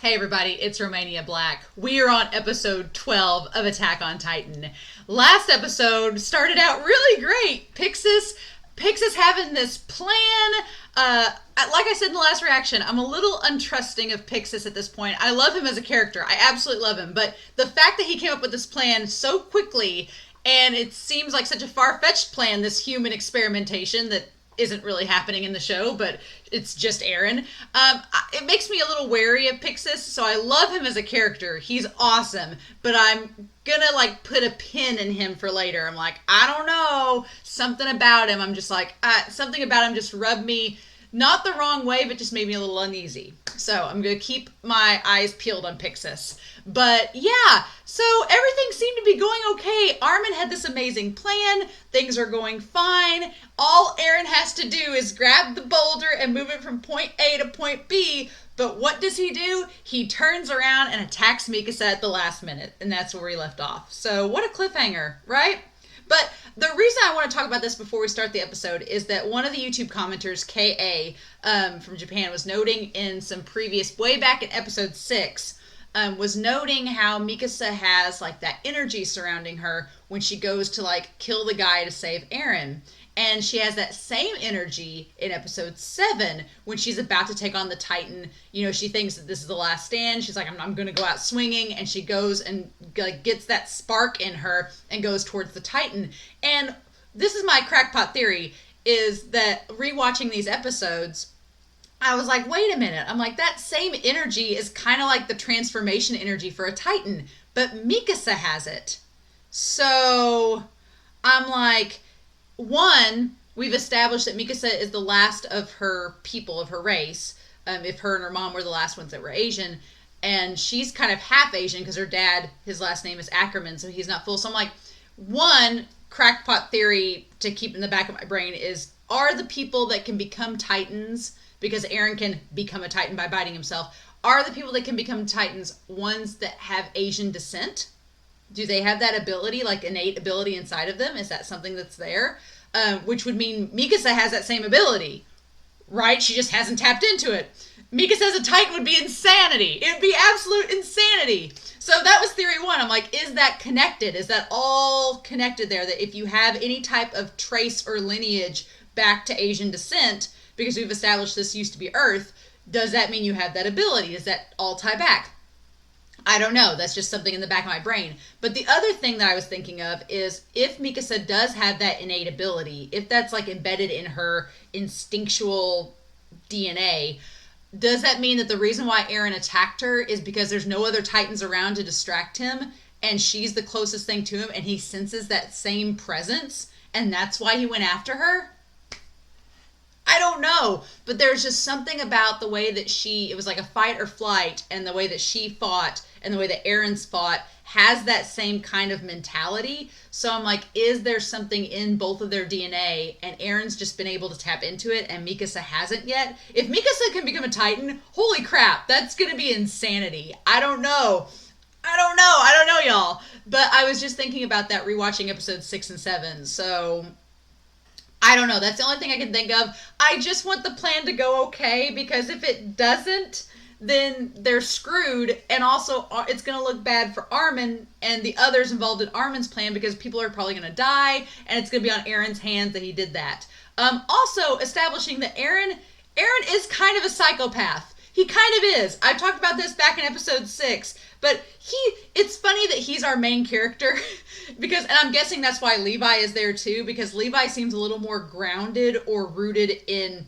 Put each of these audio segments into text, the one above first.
Hey everybody, it's Romania Black. We are on episode 12 of Attack on Titan. Last episode started out really great. Pixis having this plan. Like I said in the last reaction, I'm a little untrusting of Pixis at this point. I love him as a character. I absolutely love him. But the fact that he came up with this plan so quickly, and it seems like such a far-fetched plan, this human experimentation that isn't really happening in the show, but it's just Eren. It makes me a little wary of Pixis, so I love him as a character. He's awesome, but I'm gonna put a pin in him for later. I'm like, I don't know, something about him. I'm just like, something about him just rubbed me not the wrong way, but just made me a little uneasy. So I'm gonna keep my eyes peeled on Pixis. But yeah, so everything seemed to be going okay. Armin had this amazing plan. Things are going fine. All Eren has to do is grab the boulder and move it from point A to point B. But what does he do? He turns around and attacks Mikasa at the last minute. And that's where he left off. So what a cliffhanger, right? But the reason I want to talk about this before we start the episode is that one of the YouTube commenters, K.A. From Japan, was noting in some previous, way back in episode 6, was noting how Mikasa has that energy surrounding her when she goes to kill the guy to save Eren. And she has that same energy in episode 7 when she's about to take on the Titan. You know, she thinks that this is the last stand. She's like, I'm going to go out swinging. And she goes and gets that spark in her and goes towards the Titan. And this is my crackpot theory, is that rewatching these episodes, I was like, wait a minute. I'm like, that same energy is kind of like the transformation energy for a Titan. But Mikasa has it. So I'm like, one, we've established that Mikasa is the last of her people, of her race. If her and her mom were the last ones that were Asian. And she's kind of half Asian because her dad, his last name is Ackerman, so he's not full. So I'm like, one crackpot theory to keep in the back of my brain is, are the people that can become Titans, because Eren can become a Titan by biting himself, are the people that can become Titans ones that have Asian descent? Do they have that ability, innate ability inside of them? Is that something that's there? Which would mean Mikasa has that same ability, right? She just hasn't tapped into it. Mikasa as a Titan would be insanity. It would be absolute insanity. So that was theory one. I'm like, is that connected? Is that all connected there? That if you have any type of trace or lineage back to Asian descent, because we've established this used to be Earth, does that mean you have that ability? Does that all tie back? I don't know. That's just something in the back of my brain. But the other thing that I was thinking of is, if Mikasa does have that innate ability, if that's embedded in her instinctual DNA, does that mean that the reason why Eren attacked her is because there's no other Titans around to distract him, and she's the closest thing to him, and he senses that same presence, and that's why he went after her? I don't know, but there's just something about the way that it was like a fight or flight, and the way that she fought and the way that Eren's fought has that same kind of mentality. So I'm like, is there something in both of their DNA, and Eren's just been able to tap into it and Mikasa hasn't yet? If Mikasa can become a Titan, holy crap, that's going to be insanity. I don't know, y'all. But I was just thinking about that rewatching episodes 6 and 7, so I don't know. That's the only thing I can think of. I just want the plan to go okay, because if it doesn't, then they're screwed. And also, it's going to look bad for Armin and the others involved in Armin's plan, because people are probably going to die, and it's going to be on Eren's hands that he did that. Also, establishing that Eren is kind of a psychopath. He kind of is. I talked about this back in episode 6, but it's funny that he's our main character because, and I'm guessing that's why Levi is there too, because Levi seems a little more grounded or rooted in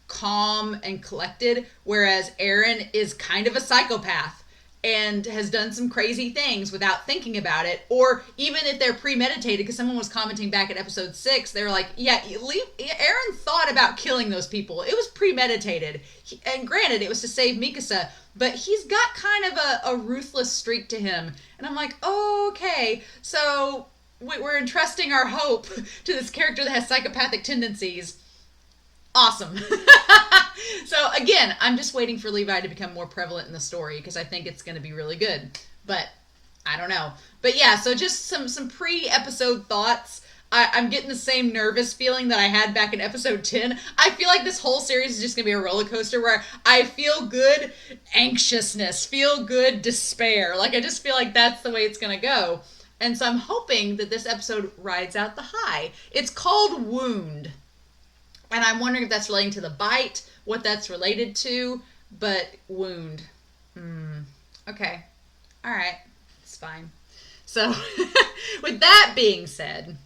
calm and collected, whereas Eren is kind of a psychopath and has done some crazy things without thinking about it, or even if they're premeditated, because someone was commenting back at episode 6, they were like, yeah, Eren thought about killing those people. It was premeditated. And granted, it was to save Mikasa, but he's got kind of a ruthless streak to him. And I'm like, oh, okay, so we're entrusting our hope to this character that has psychopathic tendencies. Awesome. So again, I'm just waiting for Levi to become more prevalent in the story, because I think it's going to be really good. But I don't know. But yeah, so just some pre-episode thoughts. I'm getting the same nervous feeling that I had back in episode 10. I feel like this whole series is just going to be a roller coaster where I feel good anxiousness, feel good despair. Like, I just feel like that's the way it's going to go. And so I'm hoping that this episode rides out the high. It's called Wound. And I'm wondering if that's relating to the bite, what that's related to, but Wound. Okay. All right. It's fine. So, with that being said,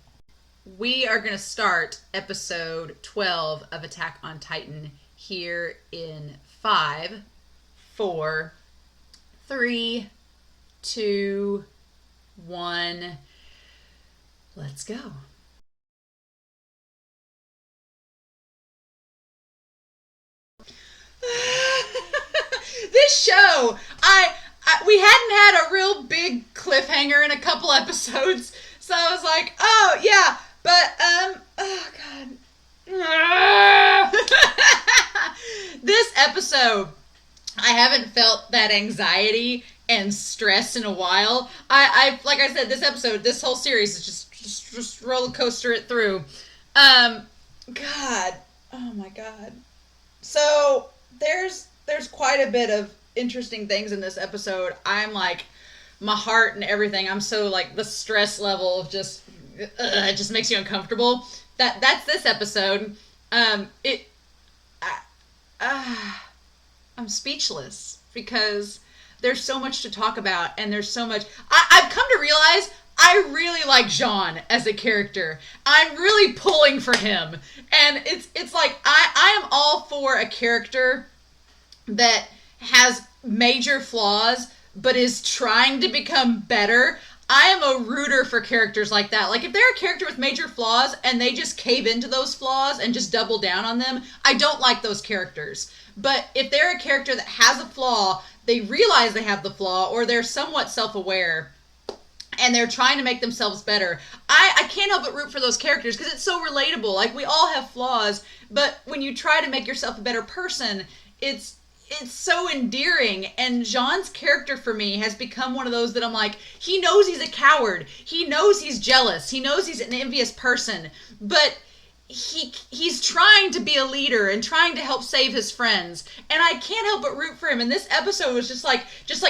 we are going to start episode 12 of Attack on Titan here in 5, 4, 3, 2, 1. Let's go. This show, we hadn't had a real big cliffhanger in a couple episodes, so I was like, oh yeah, but oh god. This episode, I haven't felt that anxiety and stress in a while. I like I said, this whole series is just roller coaster it through. God, oh my god. So there's quite a bit of interesting things in this episode. I'm like, my heart and everything, I'm so like, the stress level of just, it just makes you uncomfortable. That's this episode. I'm speechless because there's so much to talk about, and there's so much. I've come to realize I really like Jean as a character. I'm really pulling for him, and it's like I am all for a character that has major flaws but is trying to become better. I am a rooter for characters like that. Like, if they're a character with major flaws and they just cave into those flaws and just double down on them, I don't like those characters. But if they're a character that has a flaw, they realize they have the flaw, or they're somewhat self-aware, and they're trying to make themselves better, I can't help but root for those characters because it's so relatable. Like, we all have flaws, but when you try to make yourself a better person, it's so endearing. And Jean's character for me has become one of those that I'm like, he knows he's a coward. He knows he's jealous. He knows he's an envious person. But he's trying to be a leader and trying to help save his friends. And I can't help but root for him. And this episode was just like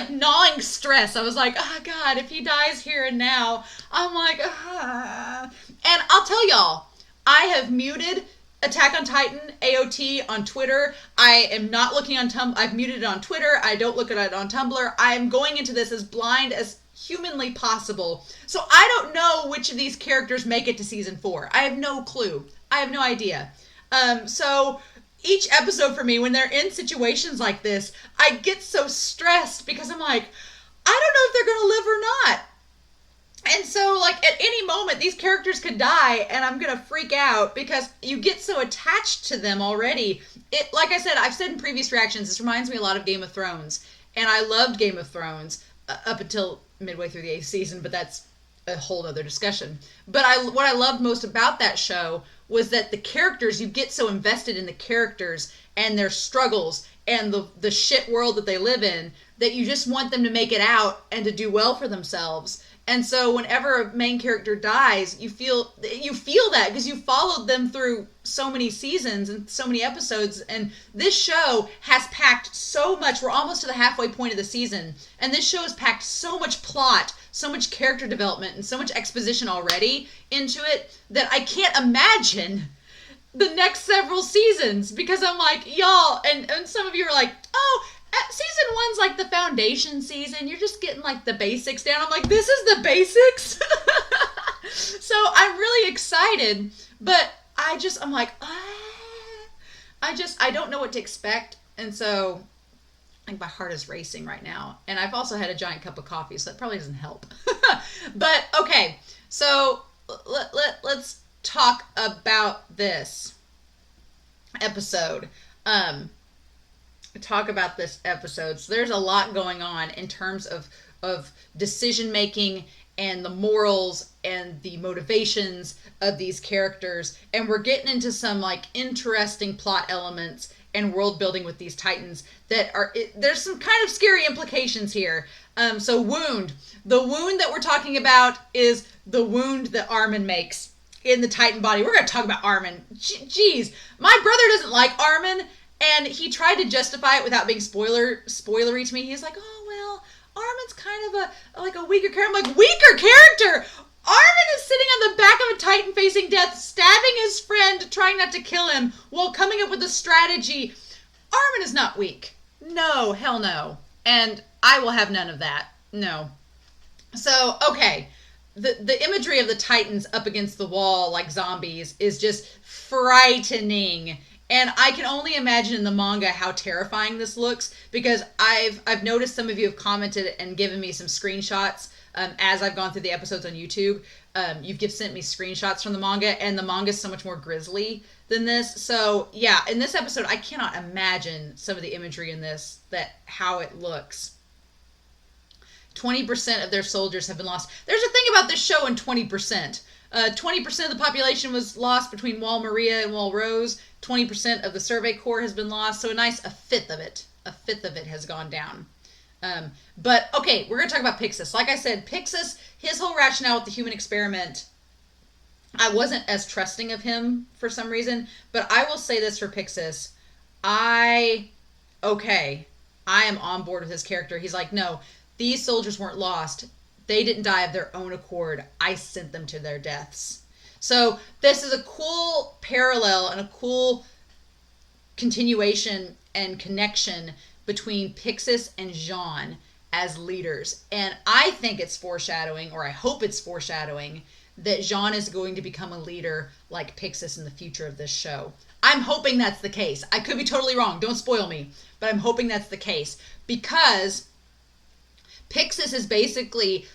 gnawing stress. I was like, oh God, if he dies here and now, I'm like, ah. And I'll tell y'all, I have muted Attack on Titan AOT on Twitter. I am not looking on I've muted it on Twitter. I don't look at it on Tumblr. I am going into this as blind as humanly possible. So I don't know which of these characters make it to season 4. I have no clue. I have no idea. So each episode for me, when they're in situations like this, I get so stressed because I'm like, I don't know if they're going to live or not. And so, like, at any moment, these characters could die, and I'm going to freak out because you get so attached to them already. Like I said, I've said in previous reactions, this reminds me a lot of Game of Thrones. And I loved Game of Thrones up until midway through the 8th season, but that's a whole other discussion. But what I loved most about that show was that the characters, you get so invested in the characters and their struggles and the shit world that they live in that you just want them to make it out and to do well for themselves. And so whenever a main character dies, you feel that because you followed them through so many seasons and so many episodes. And this show has packed so much. We're almost to the halfway point of the season. And this show has packed so much plot, so much character development, and so much exposition already into it that I can't imagine the next several seasons. Because I'm like, y'all, and some of you are like, oh, season 1's like the foundation season. You're just getting like the basics down. I'm like, this is the basics? So I'm really excited, but I'm like, I don't know what to expect. And so like my heart is racing right now. And I've also had a giant cup of coffee, so that probably doesn't help. But okay, so let's talk about this episode. So there's a lot going on in terms of decision making and the morals and the motivations of these characters, and we're getting into some like interesting plot elements and world building with these Titans that there's some kind of scary implications here. So the wound that we're talking about is the wound that Armin makes in the Titan body. We're going to talk about Armin. Jeez, my brother doesn't like Armin, and he tried to justify it without being spoilery to me. He's like, oh, well, Armin's kind of a weaker character. I'm like, weaker character? Armin is sitting on the back of a Titan facing death, stabbing his friend, trying not to kill him, while coming up with a strategy. Armin is not weak. No, hell no. And I will have none of that. No. So, okay. The imagery of the Titans up against the wall like zombies is just frightening. And I can only imagine in the manga how terrifying this looks, because I've noticed some of you have commented and given me some screenshots as I've gone through the episodes on YouTube. You've sent me screenshots from the manga, and the manga is so much more grisly than this. So yeah, in this episode, I cannot imagine some of the imagery in this, how it looks. 20% of their soldiers have been lost. There's a thing about this show and 20%. 20% of the population was lost between Wall Maria and Wall Rose. 20% of the Survey Corps has been lost. So a fifth of it has gone down. But okay, we're going to talk about Pixis. Like I said, Pixis, his whole rationale with the human experiment, I wasn't as trusting of him for some reason. But I will say this for Pixis. I am on board with his character. He's like, no, these soldiers weren't lost. They didn't die of their own accord. I sent them to their deaths. So this is a cool parallel and a cool continuation and connection between Pixis and Jean as leaders. And I think it's foreshadowing, or I hope it's foreshadowing, that Jean is going to become a leader like Pixis in the future of this show. I'm hoping that's the case. I could be totally wrong. Don't spoil me. But I'm hoping that's the case. Because Pixis is basically,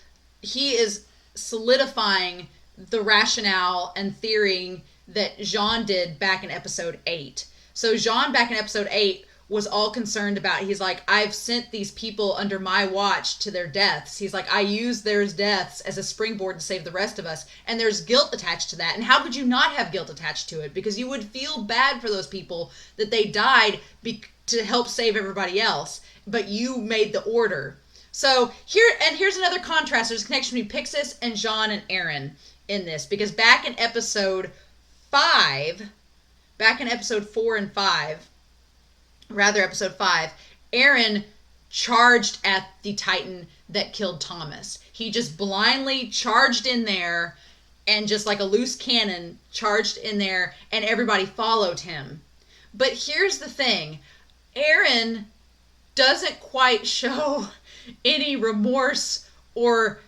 he is solidifying the rationale and theory that Jean did back in episode 8. So Jean back in episode 8 was all concerned about, he's like, I've sent these people under my watch to their deaths. He's like, I used their deaths as a springboard to save the rest of us. And there's guilt attached to that. And how could you not have guilt attached to it? Because you would feel bad for those people that they died to help save everybody else. But you made the order. So here's another contrast. There's a connection between Pixis and Jean and Eren in this. Because back in episode 4 and 5, episode 5, Eren charged at the Titan that killed Thomas. He just blindly charged in there, and just like a loose cannon, charged in there, and everybody followed him. But here's the thing. Eren doesn't quite show any remorse or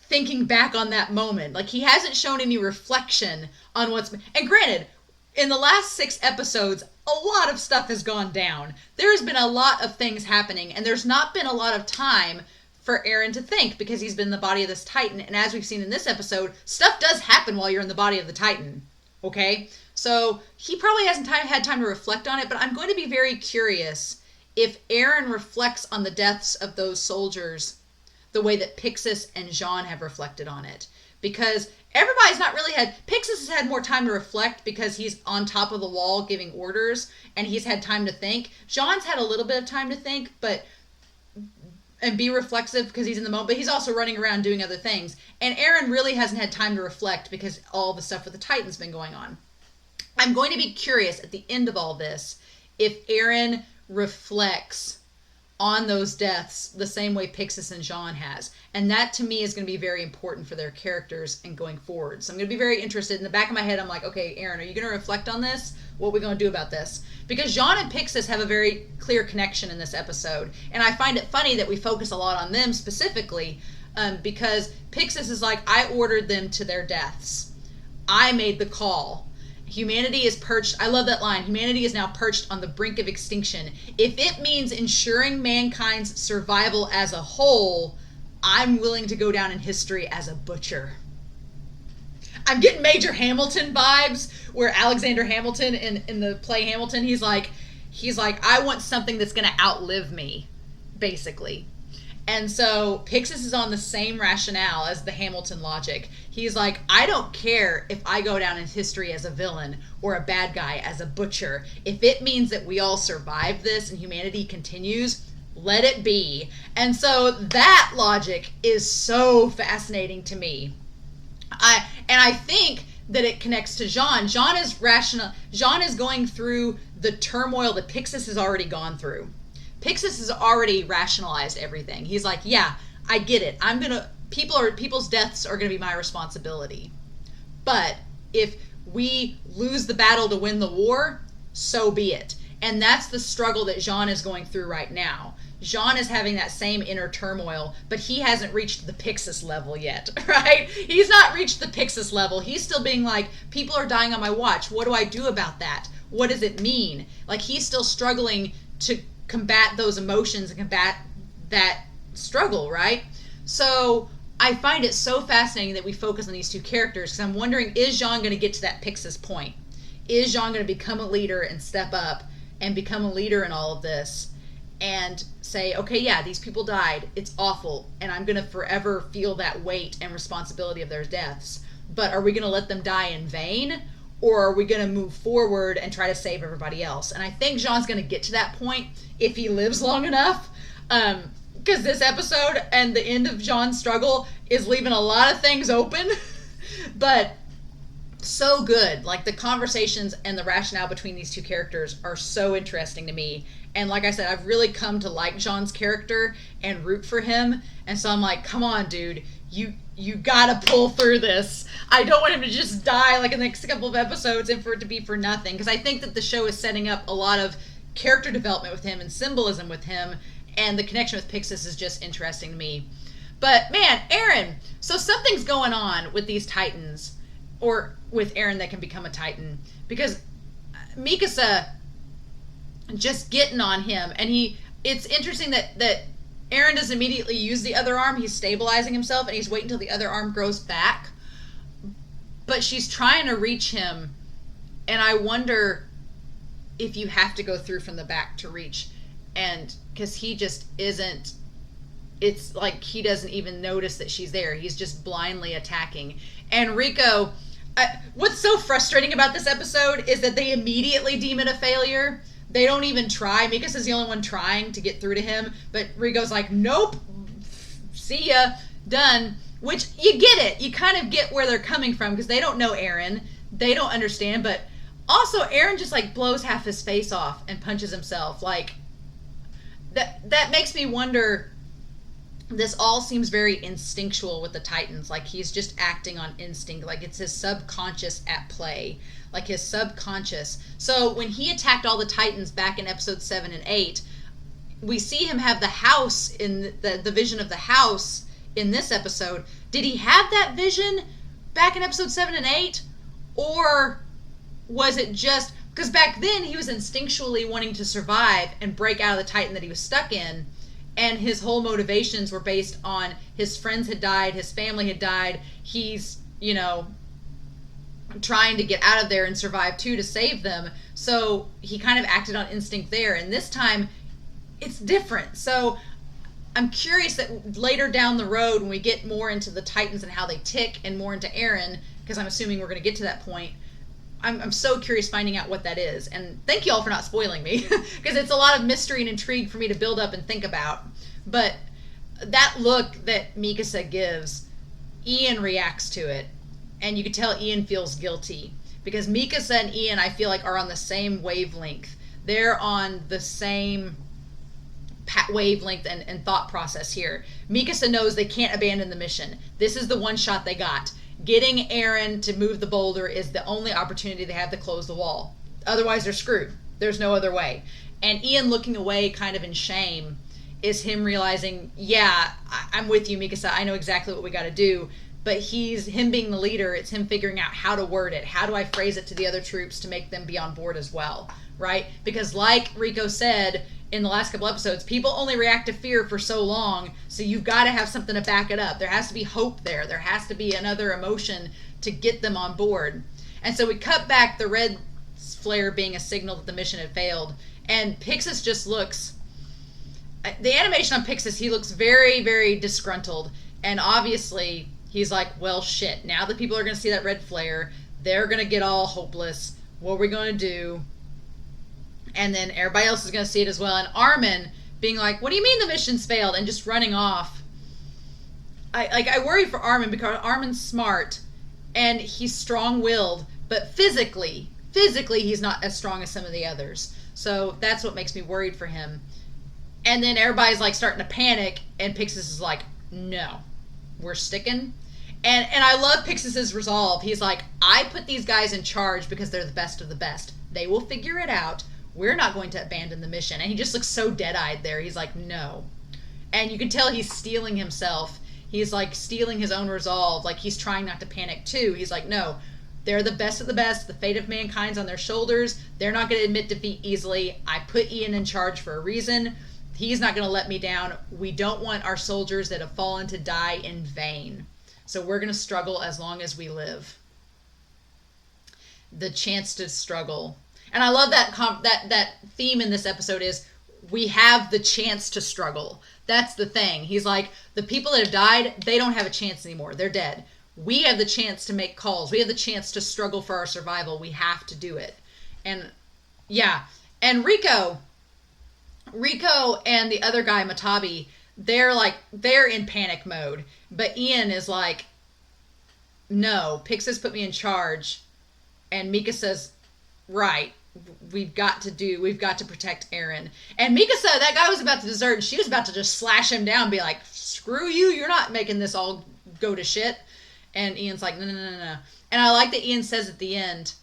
thinking back on that moment. Like, he hasn't shown any reflection on what's been... And granted, in the last 6 episodes, a lot of stuff has gone down. There's been a lot of things happening, and there's not been a lot of time for Eren to think, because he's been in the body of this Titan. And as we've seen in this episode, stuff does happen while you're in the body of the Titan. Okay? So he probably hasn't had time to reflect on it, but I'm going to be very curious if Eren reflects on the deaths of those soldiers the way that Pixis and Jean have reflected on it. Because everybody's not really Pixis has had more time to reflect because he's on top of the wall giving orders, and he's had time to think. Jean's had a little bit of time to think, and be reflexive because he's in the moment, but he's also running around doing other things. And Eren really hasn't had time to reflect because all the stuff with the Titan's been going on. I'm going to be curious at the end of all this if Eren reflects on those deaths the same way Pixis and Jean has. And that, to me, is going to be very important for their characters and going forward. So I'm going to be very interested. In the back of my head, I'm like, okay, Eren, are you going to reflect on this? What are we going to do about this? Because Jean and Pixis have a very clear connection in this episode. And I find it funny that we focus a lot on them specifically, because Pixis is like, I ordered them to their deaths. I made the call. Humanity is perched, I love that line, humanity is now perched on the brink of extinction. If it means ensuring mankind's survival as a whole, I'm willing to go down in history as a butcher. I'm getting Major Hamilton vibes, where Alexander Hamilton in the play Hamilton, he's like, I want something that's going to outlive me, basically. And so Pixis is on the same rationale as the Hamilton logic. He's like, I don't care if I go down in history as a villain or a bad guy as a butcher. If it means that we all survive this and humanity continues, let it be. And so that logic is so fascinating to me. I think that it connects to Jean. Jean is rational. Jean is going through the turmoil that Pixis has already gone through. Pixis has already rationalized everything. He's like, yeah, I get it. People's deaths are gonna be my responsibility. But if we lose the battle to win the war, so be it. And that's the struggle that Jean is going through right now. Jean is having that same inner turmoil, but he hasn't reached the Pixis level yet, right? He's not reached the Pixis level. He's still being like, people are dying on my watch. What do I do about that? What does it mean? Like, he's still struggling to combat those emotions and combat that struggle, right? So I find it so fascinating that we focus on these two characters, because I'm wondering, is Jean going to get to that Pixis point? Is Jean going to become a leader and step up and become a leader in all of this and say, okay, yeah, these people died, it's awful, and I'm going to forever feel that weight and responsibility of their deaths, but are we going to let them die in vain, or are we going to move forward and try to save everybody else? And I think Jean's going to get to that point if he lives long enough, because this episode and the end of Jean's struggle is leaving a lot of things open, but so good. Like, the conversations and the rationale between these two characters are so interesting to me. And like I said, I've really come to like Jean's character and root for him. And so I'm like, come on, dude, you gotta pull through this. I don't want him to just die like in the next couple of episodes and for it to be for nothing. Because I think that the show is setting up a lot of character development with him and symbolism with him. And the connection with Pixis is just interesting to me. But man, Eren, so something's going on with these Titans, or with Eren that can become a Titan, because Mikasa just getting on him, and it's interesting that Eren doesn't immediately use the other arm. He's stabilizing himself and he's waiting until the other arm grows back, but she's trying to reach him, and I wonder if you have to go through from the back to reach, and because he just isn't, it's like he doesn't even notice that she's there. He's just blindly attacking. And Rico, what's so frustrating about this episode is that they immediately deem it a failure. They don't even try. Mikasa's the only one trying to get through to him, but Rico's like, nope, see ya, done. Which, you get it. You kind of get where they're coming from, because they don't know Eren. They don't understand, but also Eren just like blows half his face off and punches himself. Like, that makes me wonder. This all seems very instinctual with the Titans. Like, he's just acting on instinct. Like, it's his subconscious at play. Like, his subconscious. So when he attacked all the Titans back in episode 7 and 8, we see him have the house in the vision of the house in this episode. Did he have that vision back in episode 7 and 8? Or was it just... Because back then he was instinctually wanting to survive and break out of the Titan that he was stuck in. And his whole motivations were based on his friends had died, his family had died. He's, trying to get out of there and survive too, to save them. So he kind of acted on instinct there. And this time, it's different. So I'm curious that later down the road, when we get more into the Titans and how they tick, and more into Eren, because I'm assuming we're going to get to that point, I'm so curious finding out what that is. And thank you all for not spoiling me, because it's a lot of mystery and intrigue for me to build up and think about. But that look that Mikasa gives, Ian reacts to it. And you can tell Ian feels guilty. Because Mikasa and Ian, I feel like, are on the same wavelength. They're on the same wavelength and thought process here. Mikasa knows they can't abandon the mission. This is the one shot they got. Getting Eren to move the boulder is the only opportunity they have to close the wall. Otherwise, they're screwed. There's no other way. And Ian looking away kind of in shame is him realizing, yeah, I'm with you, Mikasa. I know exactly what we got to do. But him being the leader, it's him figuring out how to word it. How do I phrase it to the other troops to make them be on board as well, right? Because like Rico said in the last couple episodes, people only react to fear for so long, so you've got to have something to back it up. There has to be hope there. There has to be another emotion to get them on board. And so we cut back the red flare being a signal that the mission had failed, and Pixis just looks... The animation on Pixis, he looks very, very disgruntled, and obviously... He's like, well, shit, now that people are going to see that red flare, they're going to get all hopeless. What are we going to do? And then everybody else is going to see it as well. And Armin being like, what do you mean the mission's failed? And just running off. I worry for Armin, because Armin's smart. and he's strong-willed, but physically he's not as strong as some of the others. So that's what makes me worried for him. And then everybody's like starting to panic, and Pixis is like, no, we're sticking. And I love Pixis's resolve. He's like, I put these guys in charge because they're the best of the best. They will figure it out. We're not going to abandon the mission. And he just looks so dead-eyed there. He's like, no. And you can tell he's steeling himself. He's like stealing his own resolve. Like he's trying not to panic too. He's like, no, they're the best of the best. The fate of mankind's on their shoulders. They're not going to admit defeat easily. I put Ian in charge for a reason. He's not going to let me down. We don't want our soldiers that have fallen to die in vain. So we're going to struggle as long as we live. The chance to struggle. And I love that theme in this episode is we have the chance to struggle. That's the thing. He's like, the people that have died, they don't have a chance anymore. They're dead. We have the chance to make calls. We have the chance to struggle for our survival. We have to do it. And yeah. And Rico and the other guy, Matabi, they're in panic mode. But Ian is like, no, Pixis put me in charge. And Mika says, right, we've got to protect Eren. And Mika said that guy was about to desert, and she was about to just slash him down and be like, screw you, you're not making this all go to shit. And Ian's like, no. And I like that Ian says at the end,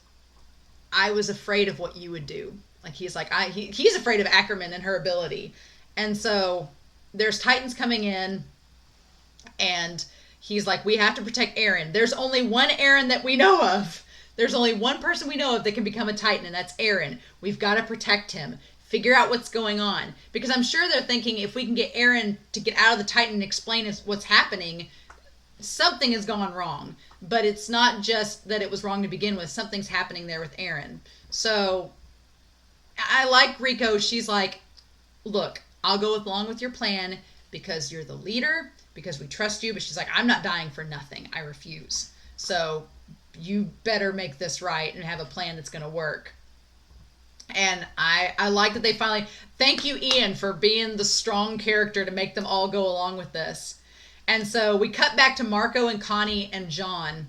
I was afraid of what you would do. Like he's like, he's afraid of Ackerman and her ability. And so there's Titans coming in, and he's like, we have to protect Eren. There's only one Eren that we know of. There's only one person we know of that can become a Titan, and that's Eren. We've got to protect him. Figure out what's going on. Because I'm sure they're thinking if we can get Eren to get out of the Titan and explain what's happening, something has gone wrong. But it's not just that it was wrong to begin with. Something's happening there with Eren. So I like Rico. She's like, look, I'll go along with your plan because you're the leader, because we trust you. But she's like, I'm not dying for nothing. I refuse. So you better make this right and have a plan that's going to work. And I like that they finally, thank you, Ian, for being the strong character to make them all go along with this. And so we cut back to Marco and Connie and Jean.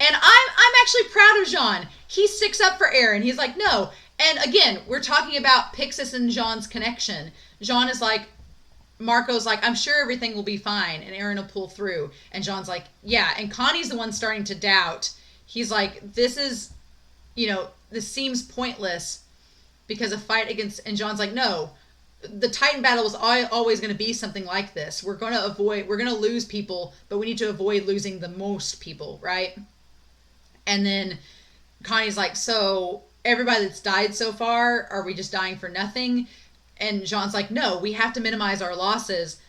And I'm actually proud of Jean. He sticks up for Eren. He's like, no. And again, we're talking about Pixis and Jean's connection. Jean is like, Marco's like, I'm sure everything will be fine and Eren will pull through. And Jean's like, yeah. And Connie's the one starting to doubt. He's like, this seems pointless because a fight against, and Jean's like, no, the Titan battle was always going to be something like this. We're going to lose people, but we need to avoid losing the most people, right? And then Connie's like, so everybody that's died so far, are we just dying for nothing? And Jean's like, no, we have to minimize our losses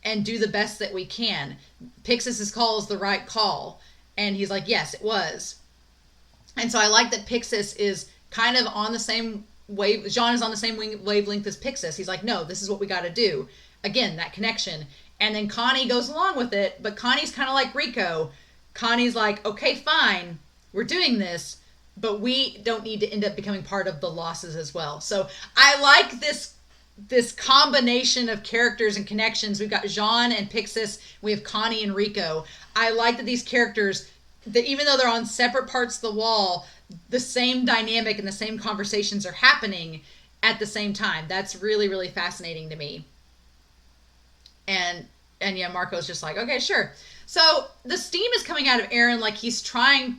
and do the best that we can. Pixis's call is the right call. And he's like, yes, it was. And so I like that Pixis is kind of on the same wave. Jean is on the same wavelength as Pixis. He's like, no, this is what we got to do. Again, that connection. And then Connie goes along with it. But Connie's kind of like Rico. Connie's like, okay, fine, we're doing this, but we don't need to end up becoming part of the losses as well. So I like this combination of characters and connections. We've got Jean and Pixis. We have Connie and Rico. I like that these characters, that even though they're on separate parts of the wall, the same dynamic and the same conversations are happening at the same time. That's really, really fascinating to me. And yeah, Marco's just like, okay, sure. So the steam is coming out of Eren like he's trying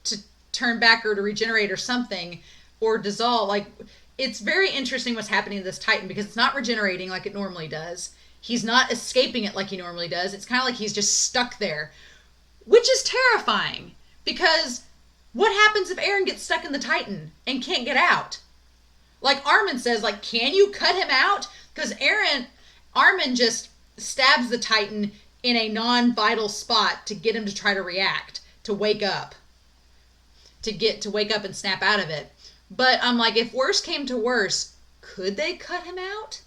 to turn back or to regenerate or something, or dissolve. Like, it's very interesting what's happening to this Titan because it's not regenerating like it normally does. He's not escaping it like he normally does. It's kind of like he's just stuck there, which is terrifying because what happens if Eren gets stuck in the Titan and can't get out? Like Armin says, like, can you cut him out? Because Armin just stabs the Titan in a non-vital spot to get him to try to react, to wake up, to wake up and snap out of it. But I'm like, if worse came to worse, could they cut him out?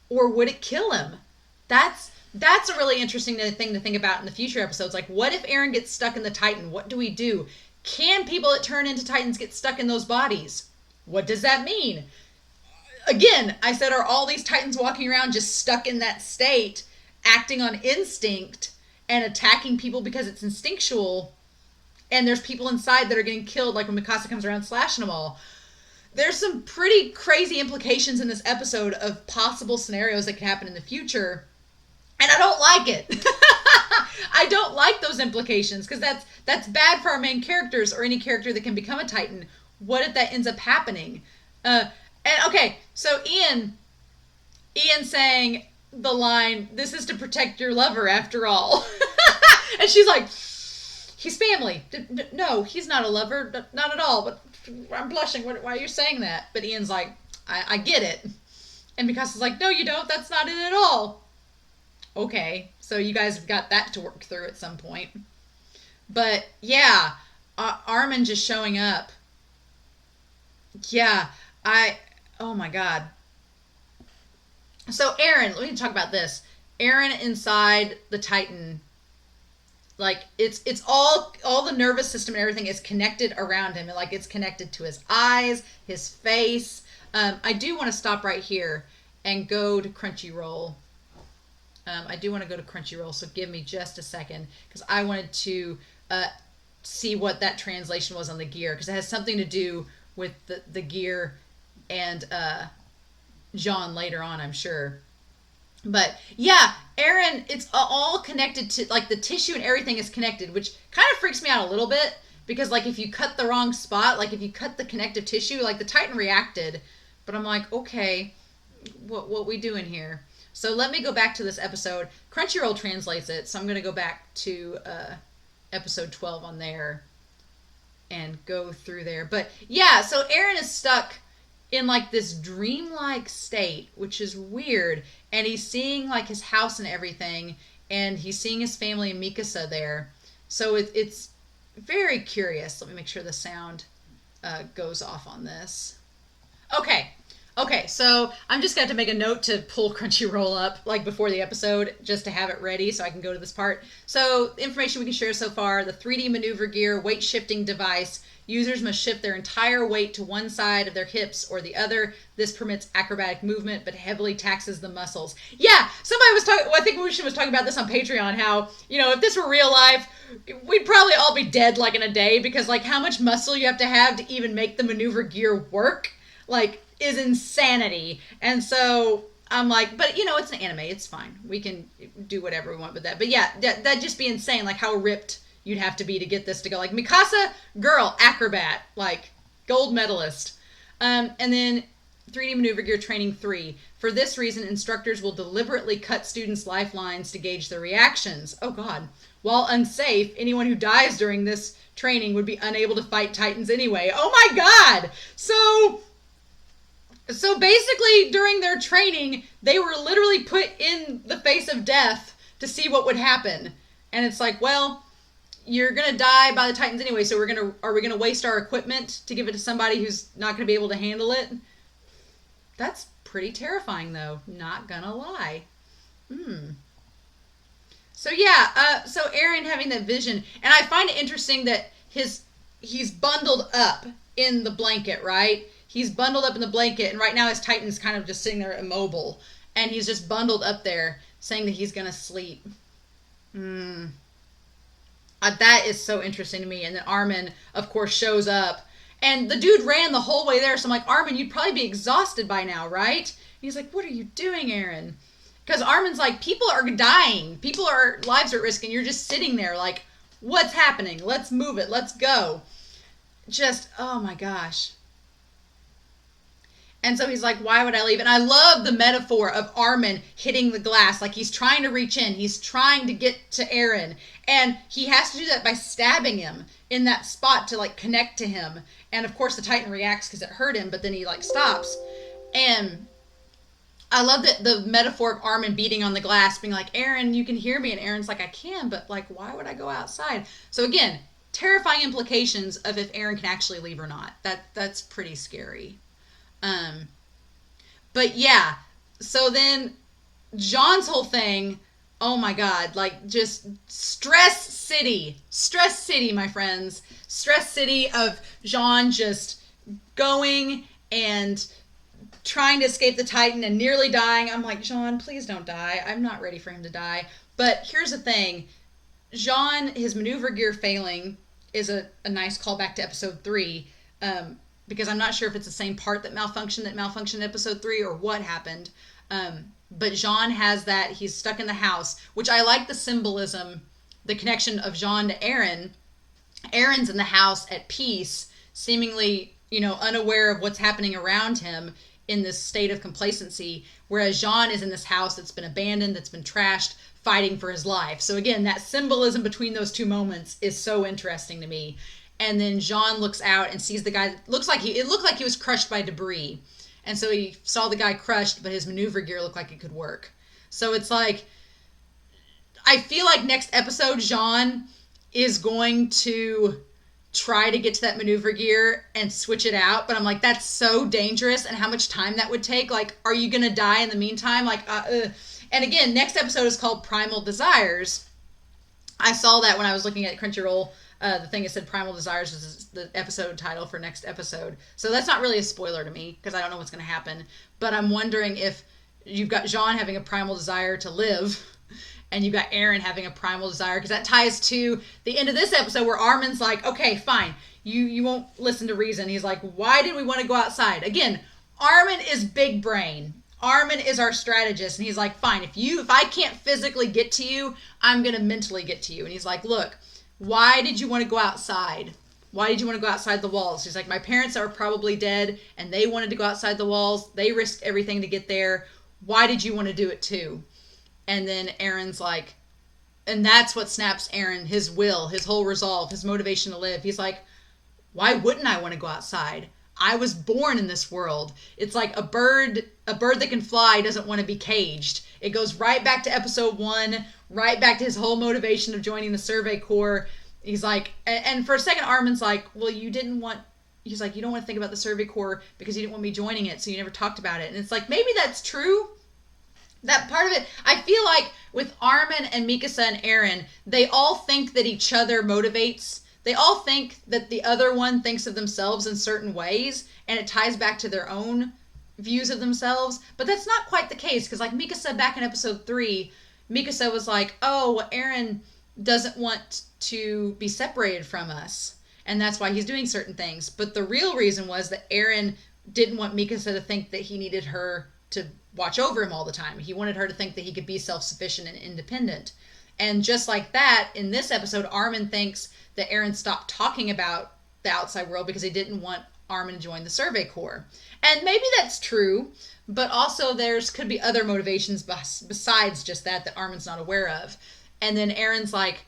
Or would it kill him? That's a really interesting thing to think about in the future episodes. Like, what if Eren gets stuck in the Titan? What do we do? Can people that turn into Titans get stuck in those bodies? What does that mean? Again, I said, are all these Titans walking around just stuck in that state, acting on instinct and attacking people because it's instinctual? and there's people inside that are getting killed, like when Mikasa comes around slashing them all. There's some pretty crazy implications in this episode of possible scenarios that could happen in the future, and I don't like it. I don't like those implications, because that's bad for our main characters or any character that can become a Titan. What if that ends up happening? And okay, so Ian saying the line, "This is to protect your lover after all." And she's like, "He's family." No, he's not a lover. Not at all. But I'm blushing. Why are you saying that? But Ian's like, I get it. And Mikasa's like, "No, you don't. That's not it at all." Okay, so you guys have got that to work through at some point. But yeah, Armin just showing up. Yeah, oh my god. So Eren, let me talk about this. Eren inside the Titan, like it's all the nervous system and everything is connected around him, and like it's connected to his eyes, his face. I do want to stop right here and go to Crunchyroll. So give me just a second, because I wanted to see what that translation was on the gear, because it has something to do with the gear and Jean later on, I'm sure. But yeah, Eren, it's all connected to, like, the tissue and everything is connected, which kind of freaks me out a little bit, because like if you cut the wrong spot, like if you cut the connective tissue, like the Titan reacted, but I'm like, okay, what we doing here? So let me go back to this episode. Crunchyroll translates it, so I'm going to go back to episode 12 on there and go through there. But yeah, so Eren is stuck in like this dreamlike state, which is weird, and he's seeing like his house and everything, and he's seeing his family and Mikasa there. So it's very curious. Let me make sure the sound goes off on this. Okay, so I'm just going to make a note to pull Crunchyroll up like before the episode, just to have it ready so I can go to this part. So information we can share so far: the 3D maneuver gear, weight shifting device. Users must shift their entire weight to one side of their hips or the other. This permits acrobatic movement, but heavily taxes the muscles. Yeah, somebody was talking, well, I think Wushin was talking about this on Patreon, how, you know, if this were real life, we'd probably all be dead like in a day, because like how much muscle you have to even make the maneuver gear work, like, is insanity. And so I'm like, but you know, it's an anime, it's fine. We can do whatever we want with that. But yeah, that'd just be insane, like how ripped you'd have to be to get this to go. Like Mikasa, girl, acrobat, like gold medalist. And then 3D maneuver gear training 3. For this reason, instructors will deliberately cut students' lifelines to gauge their reactions. Oh God. While unsafe, anyone who dies during this training would be unable to fight Titans anyway. Oh my God. So basically during their training, they were literally put in the face of death to see what would happen. And it's like, well, you're going to die by the Titans anyway, so are we going to waste our equipment to give it to somebody who's not going to be able to handle it? That's pretty terrifying, though. Not going to lie. So yeah, so Eren having that vision, and I find it interesting that he's bundled up in the blanket, right? He's bundled up in the blanket, and right now his Titan's kind of just sitting there immobile, and he's just bundled up there, saying that he's going to sleep. That is so interesting to me. And then Armin, of course, shows up. And the dude ran the whole way there. So I'm like, Armin, you'd probably be exhausted by now, right? And he's like, what are you doing, Eren? Because Armin's like, people are dying. Lives are at risk. And you're just sitting there like, what's happening? Let's move it. Let's go. Just, oh my gosh. And so he's like, why would I leave? And I love the metaphor of Armin hitting the glass. Like he's trying to reach in. He's trying to get to Eren. And he has to do that by stabbing him in that spot to like connect to him. And of course the Titan reacts because it hurt him, but then he like stops. And I love that the metaphor of Armin beating on the glass, being like, Eren, you can hear me. And Eren's like, I can, but like, why would I go outside? So again, terrifying implications of if Eren can actually leave or not. That's pretty scary. But yeah, so then Jean's whole thing, oh my God, like just stress city, my friends, stress city of Jean just going and trying to escape the Titan and nearly dying. I'm like, Jean, please don't die. I'm not ready for him to die. But here's the thing, Jean, his maneuver gear failing, is a nice callback to episode 3, because I'm not sure if it's the same part that malfunctioned in episode 3 or what happened. But Jean has that. He's stuck in the house, which I like the symbolism, the connection of Jean to Eren. Eren's in the house at peace, seemingly, unaware of what's happening around him in this state of complacency, whereas Jean is in this house that's been abandoned, that's been trashed, fighting for his life. So again, that symbolism between those two moments is so interesting to me. And then Jean looks out and sees the guy. It looked like he was crushed by debris. And so he saw the guy crushed, but his maneuver gear looked like it could work. So it's like, I feel like next episode, Jean is going to try to get to that maneuver gear and switch it out. But I'm like, that's so dangerous, and how much time that would take. Like, are you going to die in the meantime? And again, next episode is called Primal Desires. I saw that when I was looking at Crunchyroll. The thing that said Primal Desires is the episode title for next episode. So that's not really a spoiler to me, because I don't know what's going to happen. But I'm wondering if you've got Jean having a primal desire to live, and you've got Eren having a primal desire, because that ties to the end of this episode where Armin's like, okay, fine, you won't listen to reason. He's like, why did we want to go outside? Again, Armin is big brain. Armin is our strategist, and he's like, fine, if I can't physically get to you, I'm going to mentally get to you. And he's like, look, why did you want to go outside? Why did you want to go outside the walls? He's like, my parents are probably dead, and they wanted to go outside the walls. They risked everything to get there. Why did you want to do it too? And then Eren's like, and that's what snaps Eren, his will, his whole resolve, his motivation to live. He's like, why wouldn't I want to go outside? I was born in this world. It's like a bird that can fly doesn't want to be caged. It goes right back to episode 1, right back to his whole motivation of joining the Survey Corps. He's like, and for a second, Armin's like, well, he's like, you don't want to think about the Survey Corps because you didn't want me joining it, so you never talked about it. And it's like, maybe that's true. That part of it, I feel like with Armin and Mikasa and Eren, they all think that each other motivates. They all think that the other one thinks of themselves in certain ways, and it ties back to their own views of themselves. But that's not quite the case, because like Mikasa back in episode 3, Mikasa was like, oh, well, Eren doesn't want to be separated from us, and that's why he's doing certain things. But the real reason was that Eren didn't want Mikasa to think that he needed her to watch over him all the time. He wanted her to think that he could be self-sufficient and independent. And just like that, in this episode, Armin thinks that Eren stopped talking about the outside world because he didn't want Armin to join the Survey Corps. And maybe that's true, but also could be other motivations besides just that Armin's not aware of. And then Eren's like,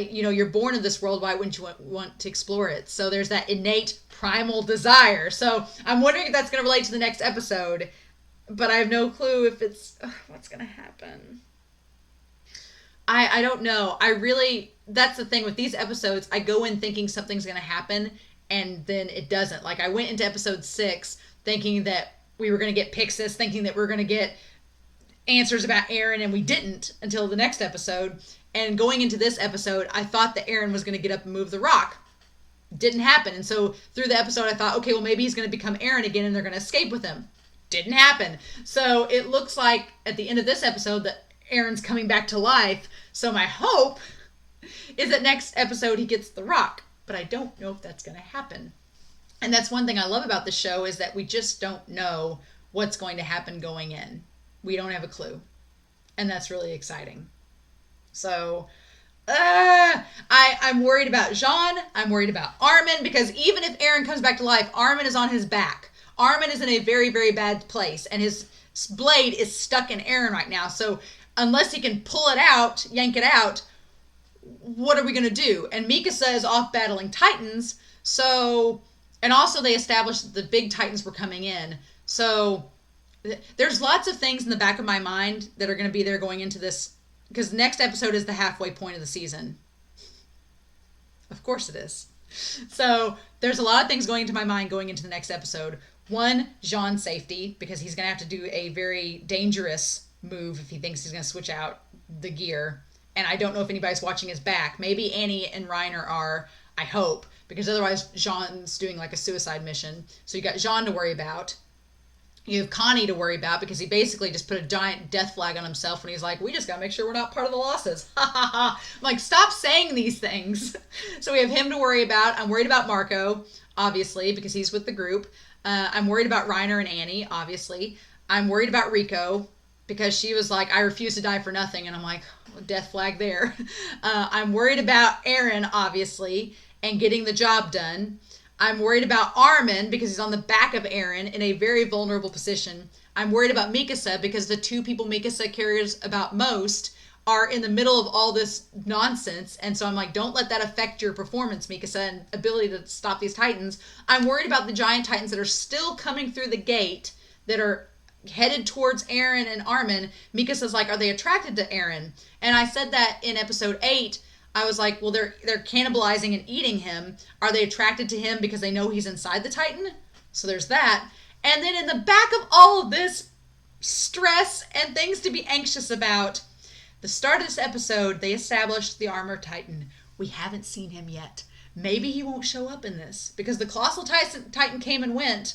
you're born in this world, why wouldn't you want to explore it? So there's that innate primal desire. So I'm wondering if that's going to relate to the next episode, but I have no clue if it's what's going to happen. I don't know. That's the thing with these episodes. I go in thinking something's going to happen, and then it doesn't. Like, I went into episode 6 thinking that we were going to get Pixis, thinking that we were going to get answers about Eren, and we didn't until the next episode. And going into this episode, I thought that Eren was going to get up and move the rock. Didn't happen. And so through the episode, I thought, okay, well, maybe he's going to become Eren again, and they're going to escape with him. Didn't happen. So it looks like at the end of this episode that Eren's coming back to life. So my hope is that next episode he gets the rock. But I don't know if that's going to happen. And that's one thing I love about the show, is that we just don't know what's going to happen going in. We don't have a clue. And that's really exciting. So I'm worried about Jean. I'm worried about Armin, because even if Eren comes back to life, Armin is on his back. Armin is in a very, very bad place, and his blade is stuck in Eren right now. So unless he can pull it out, yank it out, what are we going to do? And Mikasa is off battling Titans. So, and also they established that the big Titans were coming in. So there's lots of things in the back of my mind that are going to be there going into this, because next episode is the halfway point of the season. Of course it is. So there's a lot of things going into my mind going into the next episode. One, Jean's safety, because he's going to have to do a very dangerous move if he thinks he's going to switch out the gear. And I don't know if anybody's watching his back. Maybe Annie and Reiner are, I hope, because otherwise Jean's doing like a suicide mission. So you got Jean to worry about. You have Connie to worry about because he basically just put a giant death flag on himself when he's like, we just got to make sure we're not part of the losses. Ha ha ha. I'm like, stop saying these things. So we have him to worry about. I'm worried about Marco, obviously, because he's with the group. I'm worried about Reiner and Annie, obviously. I'm worried about Rico because she was like, I refuse to die for nothing. And I'm like, death flag there. I'm worried about Eren, obviously, and getting the job done. I'm worried about Armin because he's on the back of Eren in a very vulnerable position. I'm worried about Mikasa because the two people Mikasa cares about most are in the middle of all this nonsense. And so I'm like, don't let that affect your performance, Mikasa, and ability to stop these Titans. I'm worried about the giant Titans that are still coming through the gate that are headed towards Eren and Armin. Mikasa's like, are they attracted to Eren? And I said that in episode 8. I was like, well, they're cannibalizing and eating him. Are they attracted to him because they know he's inside the Titan? So there's that. And then in the back of all of this stress and things to be anxious about, the start of this episode, they established the Armored Titan. We haven't seen him yet. Maybe he won't show up in this because the Colossal Titan came and went.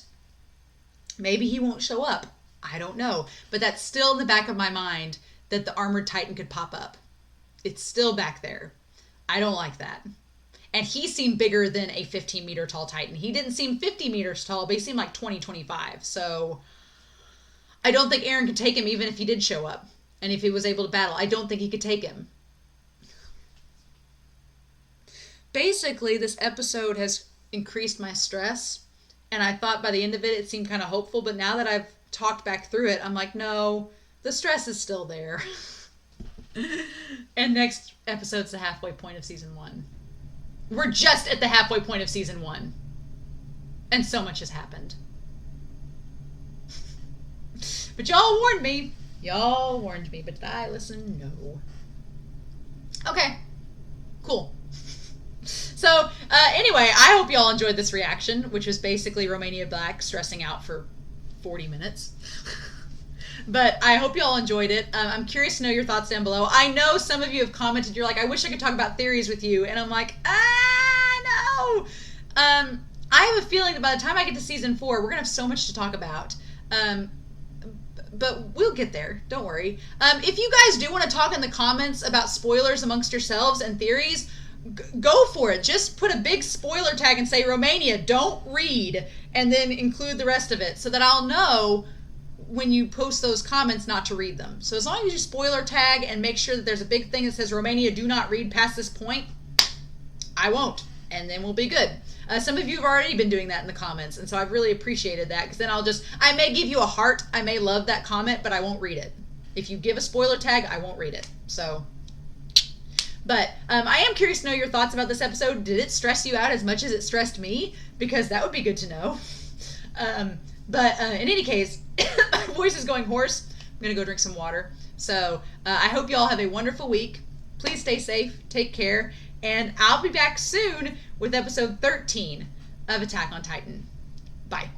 Maybe he won't show up. I don't know. But that's still in the back of my mind that the Armored Titan could pop up. It's still back there. I don't like that. And he seemed bigger than a 15-meter tall Titan. He didn't seem 50 meters tall, but he seemed like 20, 25. So I don't think Eren could take him even if he did show up. And if he was able to battle, I don't think he could take him. Basically, this episode has increased my stress. And I thought by the end of it, it seemed kind of hopeful. But now that I've talked back through it, I'm like, no, the stress is still there. And next episode's the halfway point of season 1. We're just at the halfway point of season 1. And so much has happened. But y'all warned me. Y'all warned me, but did I listen? No. Okay. Cool. So, anyway, I hope y'all enjoyed this reaction, which was basically Romania Black stressing out for 40 minutes. But I hope you all enjoyed it. I'm curious to know your thoughts down below. I know some of you have commented, you're like, I wish I could talk about theories with you. And I'm like, no. I have a feeling that by the time I get to season 4, we're going to have so much to talk about. But we'll get there. Don't worry. If you guys do want to talk in the comments about spoilers amongst yourselves and theories, go for it. Just put a big spoiler tag and say, Romania, don't read. And then include the rest of it so that I'll know when you post those comments not to read them. So as long as you spoiler tag and make sure that there's a big thing that says Romania, do not read past this point, I won't. And then we'll be good. Some of you have already been doing that in the comments, and so I've really appreciated that, because then I may give you a heart, I may love that comment, but I won't read it. If you give a spoiler tag, I won't read it. So, but I am curious to know your thoughts about this episode. Did it stress you out as much as it stressed me? Because that would be good to know. But in any case, my voice is going hoarse. I'm going to go drink some water. So I hope you all have a wonderful week. Please stay safe, take care, and I'll be back soon with episode 13 of Attack on Titan. Bye.